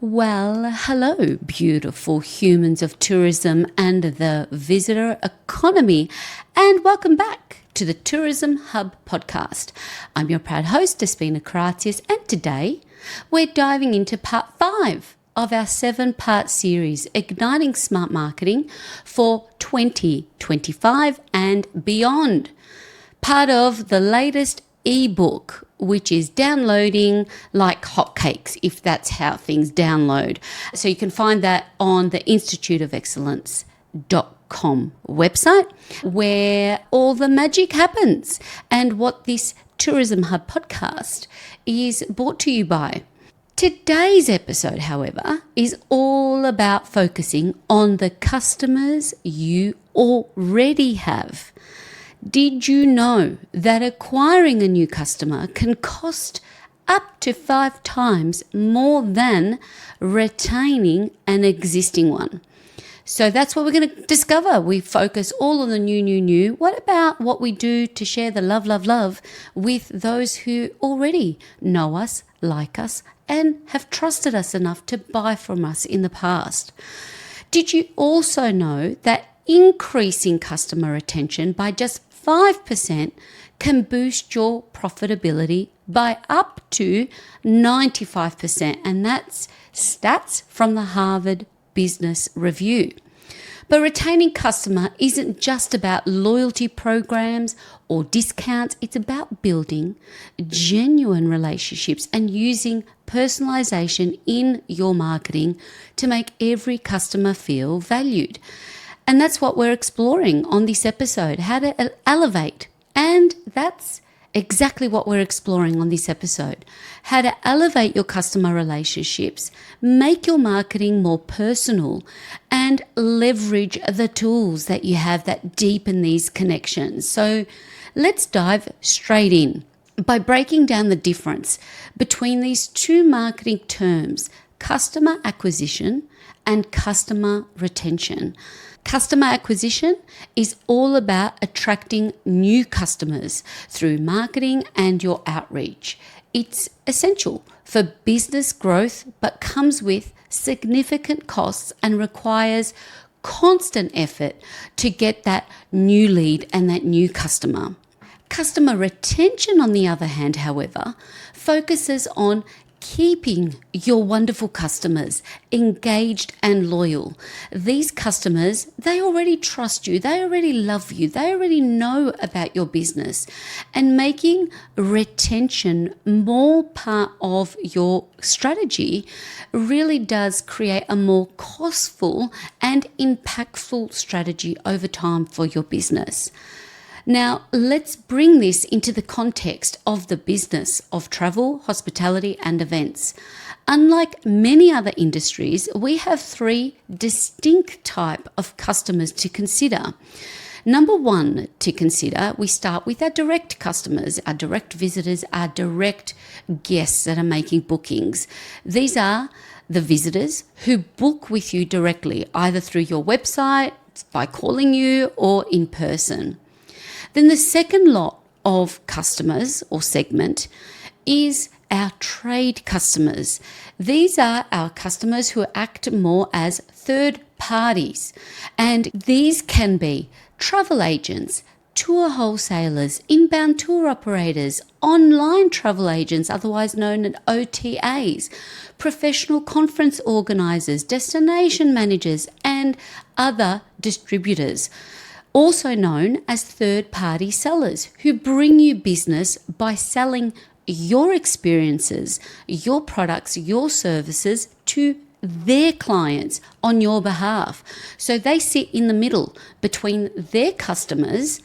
Well, hello, beautiful humans of tourism and the visitor economy, and welcome back to the Tourism Hub podcast. I'm your proud host, Despina Karatzias, and today we're diving into part 5 of our 7-part series, Igniting Smart Marketing for 2025 and beyond. Part of the latest ebook, which is downloading like hotcakes, if that's how things download. So you can find that on the instituteofexcellence.com website, where all the magic happens and what this Tourism Hub podcast is brought to you by. Today's episode, however, is all about focusing on the customers you already have. Did you know that acquiring a new customer can cost up to 5 times more than retaining an existing one? So that's what we're going to discover. We focus all on the new. What about what we do to share the love with those who already know us, like us, and have trusted us enough to buy from us in the past? Did you also know that increasing customer retention by just 5% can boost your profitability by up to 95%? And that's stats from the Harvard Business Review. But retaining customer isn't just about loyalty programs or discounts. It's about building genuine relationships and using personalization in your marketing to make every customer feel valued. And that's what we're exploring on this episode, how to elevate. And that's exactly what we're exploring on this episode, how to elevate your customer relationships, make your marketing more personal, and leverage the tools that you have that deepen these connections. So let's dive straight in by breaking down the difference between these two marketing terms, customer acquisition and customer retention. Customer acquisition is all about attracting new customers through marketing and your outreach. It's essential for business growth, but comes with significant costs and requires constant effort to get that new lead and that new customer. Customer retention, on the other hand, however, focuses on keeping your wonderful customers engaged and loyal. These customers, they already trust you, they already love you, they already know about your business. And making retention more part of your strategy really does create a more costful and impactful strategy over time for your business. Now, let's bring this into the context of the business of travel, hospitality, and events. Unlike many other industries, we have 3 distinct types of customers to consider. Number 1 to consider, we start with our direct customers, our direct visitors, our direct guests that are making bookings. These are the visitors who book with you directly, either through your website, by calling you, or in person. Then the second lot of customers or segment is our trade customers. These are our customers who act more as third parties, and these can be travel agents, tour wholesalers, inbound tour operators, online travel agents, otherwise known as OTAs, professional conference organizers, destination managers, and other distributors, also known as third-party sellers, who bring you business by selling your experiences, your products, your services to their clients on your behalf. So they sit in the middle between their customers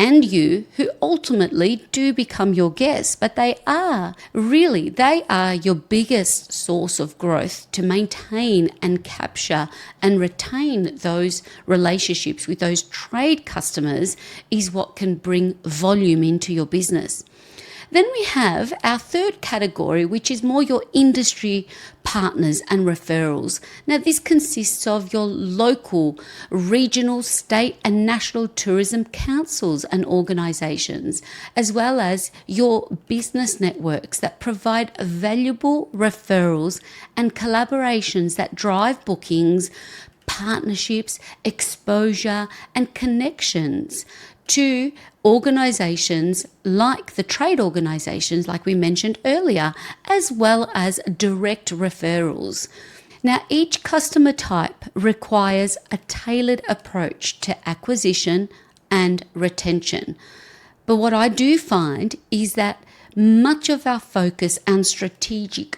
and you, who ultimately do become your guests, but they are your biggest source of growth to maintain and capture and retain those relationships with those trade customers is what can bring volume into your business. Then we have our third category, which is more your industry partners and referrals. Now, this consists of your local, regional, state, and national tourism councils and organisations, as well as your business networks that provide valuable referrals and collaborations that drive bookings, partnerships, exposure, and connections to organisations like the trade organisations, like we mentioned earlier, as well as direct referrals. Now, each customer type requires a tailored approach to acquisition and retention. But what I do find is that much of our focus and strategic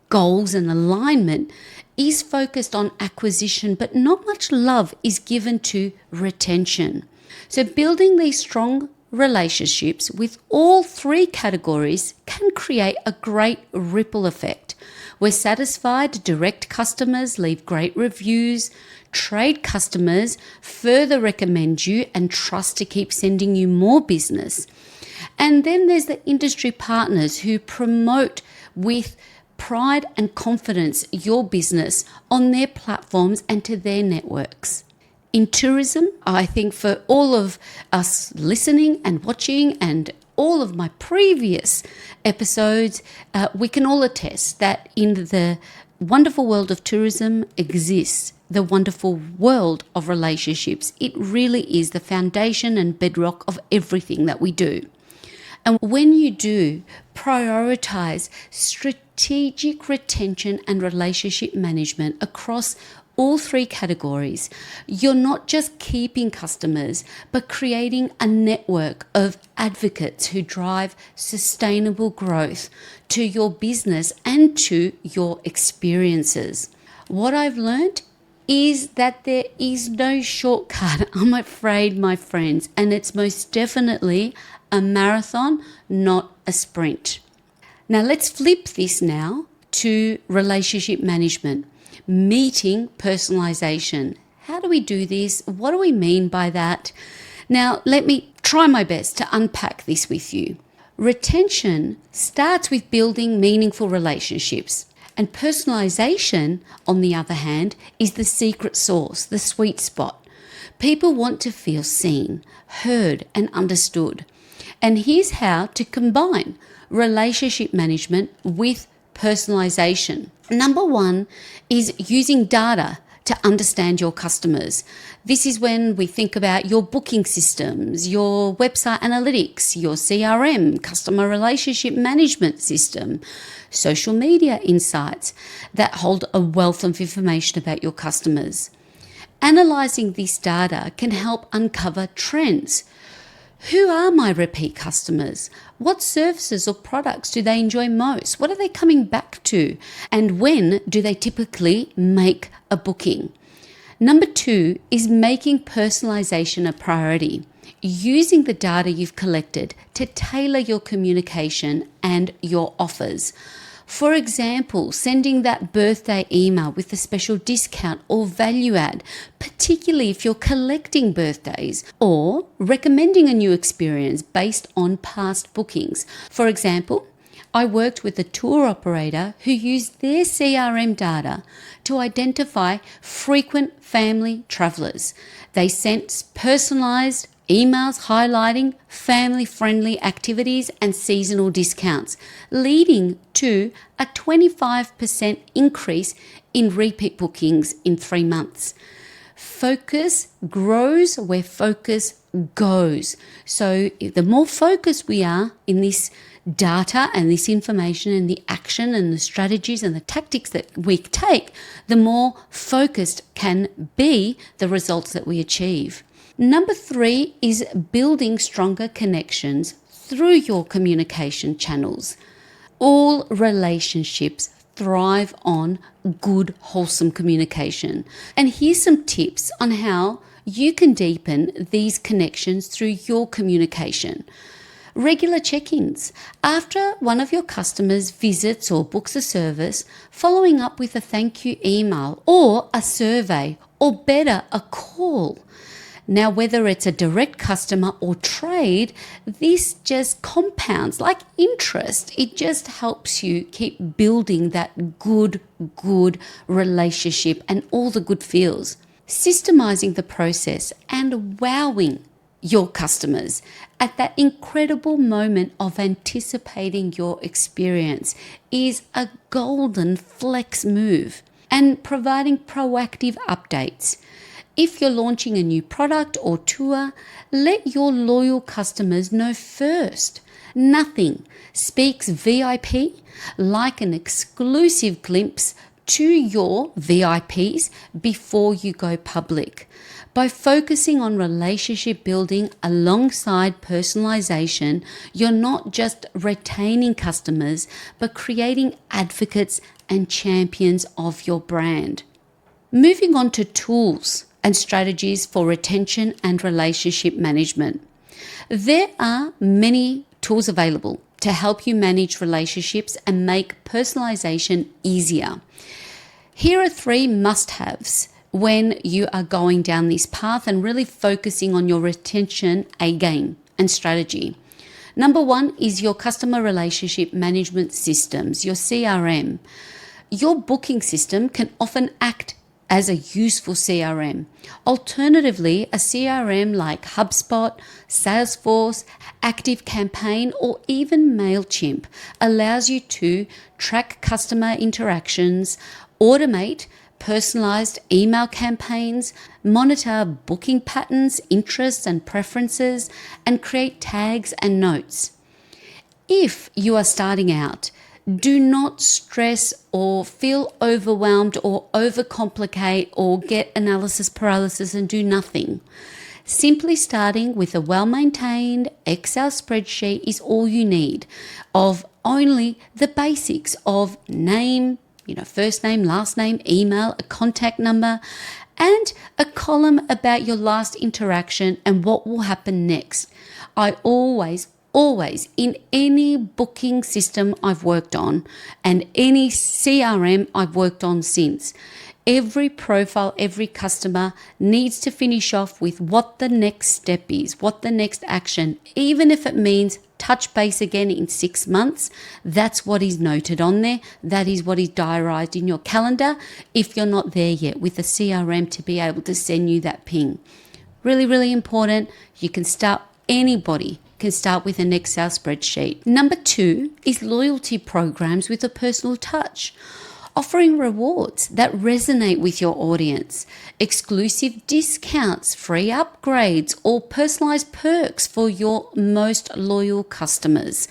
goals and alignment is focused on acquisition, but not much love is given to retention. So building these strong relationships with all three categories can create a great ripple effect, where satisfied direct customers leave great reviews, trade customers further recommend you and trust to keep sending you more business. And then there's the industry partners who promote with pride and confidence your business on their platforms and to their networks. In tourism, I think for all of us listening and watching and all of my previous episodes, we can all attest that in the wonderful world of tourism exists the wonderful world of relationships. It really is the foundation and bedrock of everything that we do. And when you do prioritize strategic retention and relationship management across all three categories, you're not just keeping customers, but creating a network of advocates who drive sustainable growth to your business and to your experiences. What I've learned is that there is no shortcut, I'm afraid, my friends, and it's most definitely a marathon, not a sprint. Now let's flip this now to relationship management. Meeting personalization. How do we do this? What do we mean by that? Now, let me try my best to unpack this with you. Retention starts with building meaningful relationships, and personalization, on the other hand, is the secret sauce, the sweet spot. People want to feel seen, heard, and understood. And here's how to combine relationship management with personalization. Number one is using data to understand your customers. This is when we think about your booking systems, your website analytics, your CRM, customer relationship management system, social media insights that hold a wealth of information about your customers. Analyzing this data can help uncover trends. Who are my repeat customers? What services or products do they enjoy most? What are they coming back to? And when do they typically make a booking? Number two is making personalization a priority, using the data you've collected to tailor your communication and your offers. For example, sending that birthday email with a special discount or value add, particularly if you're collecting birthdays, or recommending a new experience based on past bookings. For example, I worked with a tour operator who used their CRM data to identify frequent family travellers. They sent personalised emails highlighting family-friendly activities and seasonal discounts, leading to a 25% increase in repeat bookings in 3 months. Focus grows where focus goes. So the more focused we are in this data and this information and the action and the strategies and the tactics that we take, the more focused can be the results that we achieve. Number three is building stronger connections through your communication channels. All relationships thrive on good, wholesome communication. And here's some tips on how you can deepen these connections through your communication. Regular check-ins. After one of your customers visits or books a service, following up with a thank you email or a survey, or better, a call. Now, whether it's a direct customer or trade, this just compounds like interest. It just helps you keep building that good relationship and all the good feels. Systemizing the process and wowing your customers at that incredible moment of anticipating your experience is a golden flex move. And providing proactive updates. If you're launching a new product or tour, let your loyal customers know first. Nothing speaks VIP like an exclusive glimpse to your VIPs before you go public. By focusing on relationship building alongside personalization, you're not just retaining customers, but creating advocates and champions of your brand. Moving on to tools and strategies for retention and relationship management. There are many tools available to help you manage relationships and make personalization easier. Here are 3 must-haves when you are going down this path and really focusing on your retention A-game and strategy. Number 1 is your customer relationship management systems, your CRM. Your booking system can often act as a useful CRM. Alternatively, a CRM like HubSpot, Salesforce, ActiveCampaign, or even MailChimp allows you to track customer interactions, automate personalized email campaigns, monitor booking patterns, interests, and preferences, and create tags and notes. If you are starting out, do not stress or feel overwhelmed or overcomplicate or get analysis paralysis and do nothing. Simply starting with a well-maintained Excel spreadsheet is all you need of only the basics of name, first name, last name, email, a contact number, and a column about your last interaction and what will happen next. I always, in any booking system I've worked on and any CRM I've worked on since, every profile, every customer needs to finish off with what the next step is, what the next action, even if it means touch base again in 6 months. That's what is noted on there. That is what is diarized in your calendar if you're not there yet with a CRM to be able to send you that ping. Really, really important. Anybody can start with an Excel spreadsheet. Number 2 is loyalty programs with a personal touch. Offering rewards that resonate with your audience, exclusive discounts, free upgrades, or personalized perks for your most loyal customers.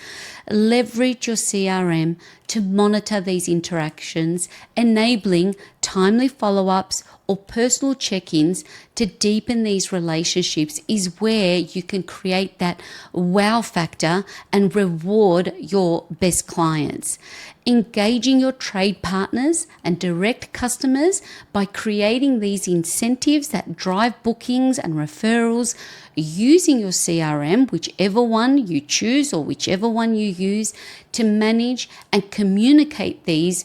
Leverage your CRM to monitor these interactions, enabling timely follow-ups or personal check-ins to deepen these relationships is where you can create that wow factor and reward your best clients. Engaging your trade partners and direct customers by creating these incentives that drive bookings and referrals, using your CRM, whichever one you choose or whichever one you use, to manage and communicate these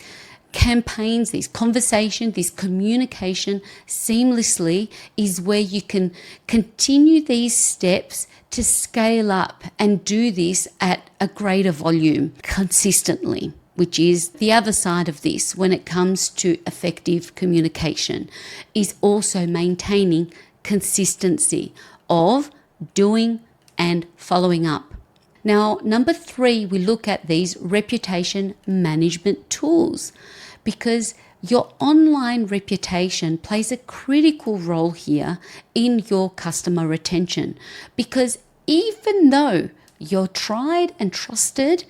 campaigns, these conversations, this communication seamlessly is where you can continue these steps to scale up and do this at a greater volume consistently, which is the other side of this when it comes to effective communication, is also maintaining consistency of doing and following up. Now, number 3, we look at these reputation management tools because your online reputation plays a critical role here in your customer retention. Because even though you're tried and trusted,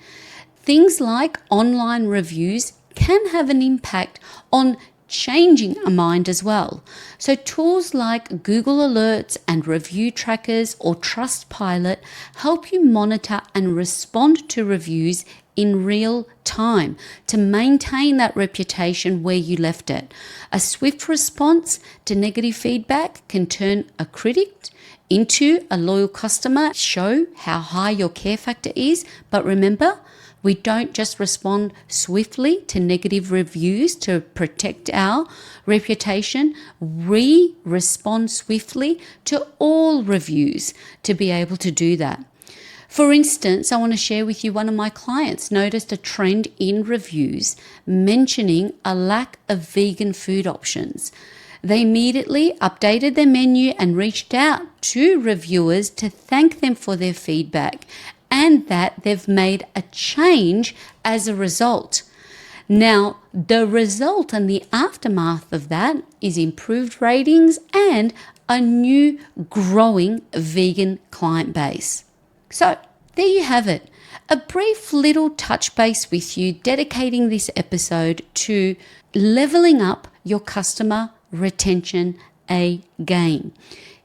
things like online reviews can have an impact on changing a mind as well. So tools like Google Alerts and review trackers or Trustpilot help you monitor and respond to reviews in real time to maintain that reputation where you left it. A swift response to negative feedback can turn a critic into a loyal customer, show how high your care factor is. But remember, We don't just respond swiftly to negative reviews to protect our reputation. We respond swiftly to all reviews to be able to do that. For instance, I want to share with you one of my clients noticed a trend in reviews mentioning a lack of vegan food options. They immediately updated their menu and reached out to reviewers to thank them for their feedback and that they've made a change as a result. Now, the result and the aftermath of that is improved ratings and a new growing vegan client base. So, there you have it. A brief little touch base with you, dedicating this episode to leveling up your customer retention again.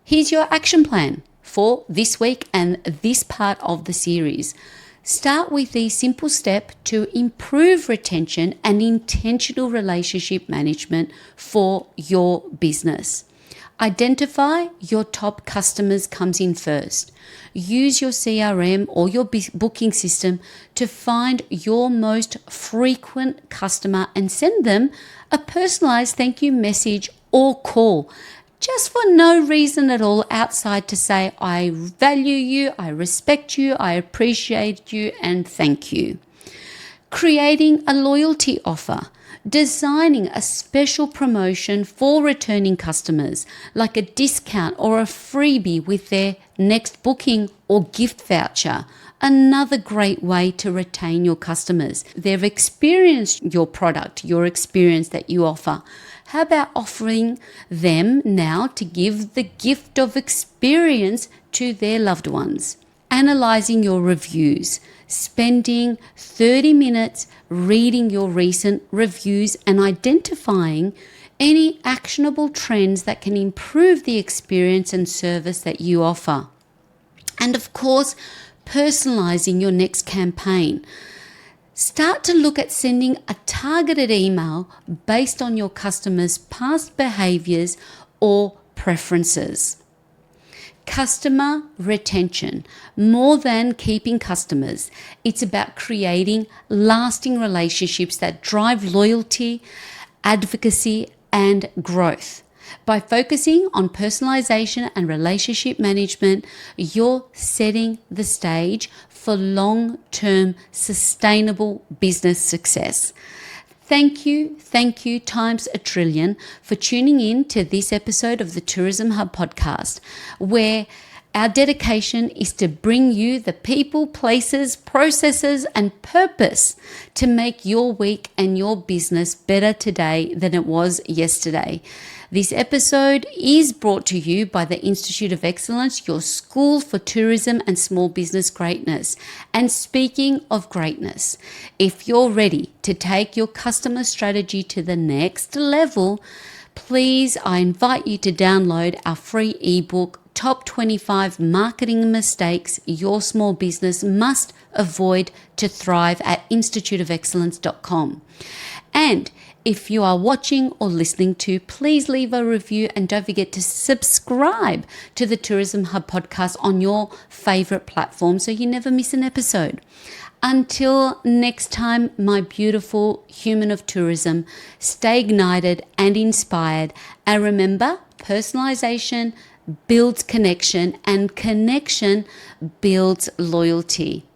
Here's your action plan for this week and this part of the series. Start with the simple step to improve retention and intentional relationship management for your business. Identify your top customers comes in first. Use your CRM or your booking system to find your most frequent customer and send them a personalized thank you message or call, just for no reason at all outside to say, I value you, I respect you, I appreciate you, and thank you. Creating a loyalty offer. Designing a special promotion for returning customers, like a discount or a freebie with their next booking or gift voucher. Another great way to retain your customers. They've experienced your product, your experience that you offer. How about offering them now to give the gift of experience to their loved ones? Analyzing your reviews. Spending 30 minutes reading your recent reviews and identifying any actionable trends that can improve the experience and service that you offer. And of course, personalizing your next campaign. Start to look at sending a targeted email based on your customers' past behaviors or preferences. Customer retention. More than keeping customers, it's about creating lasting relationships that drive loyalty, advocacy, and growth. By focusing on personalization and relationship management, you're setting the stage for long-term sustainable business success. Thank you times a trillion for tuning in to this episode of the Tourism Hub podcast, where our dedication is to bring you the people, places, processes, and purpose to make your week and your business better today than it was yesterday. This episode is brought to you by the Institute of Excellence, your school for tourism and small business greatness. And speaking of greatness, if you're ready to take your customer strategy to the next level, please, I invite you to download our free ebook, Top 25 Marketing Mistakes Your Small Business Must Avoid to Thrive, at instituteofexcellence.com. And if you are watching or listening to, please leave a review and don't forget to subscribe to the Tourism Hub podcast on your favorite platform so you never miss an episode. Until next time, my beautiful human of tourism, stay ignited and inspired. And remember, personalization builds connection and connection builds loyalty.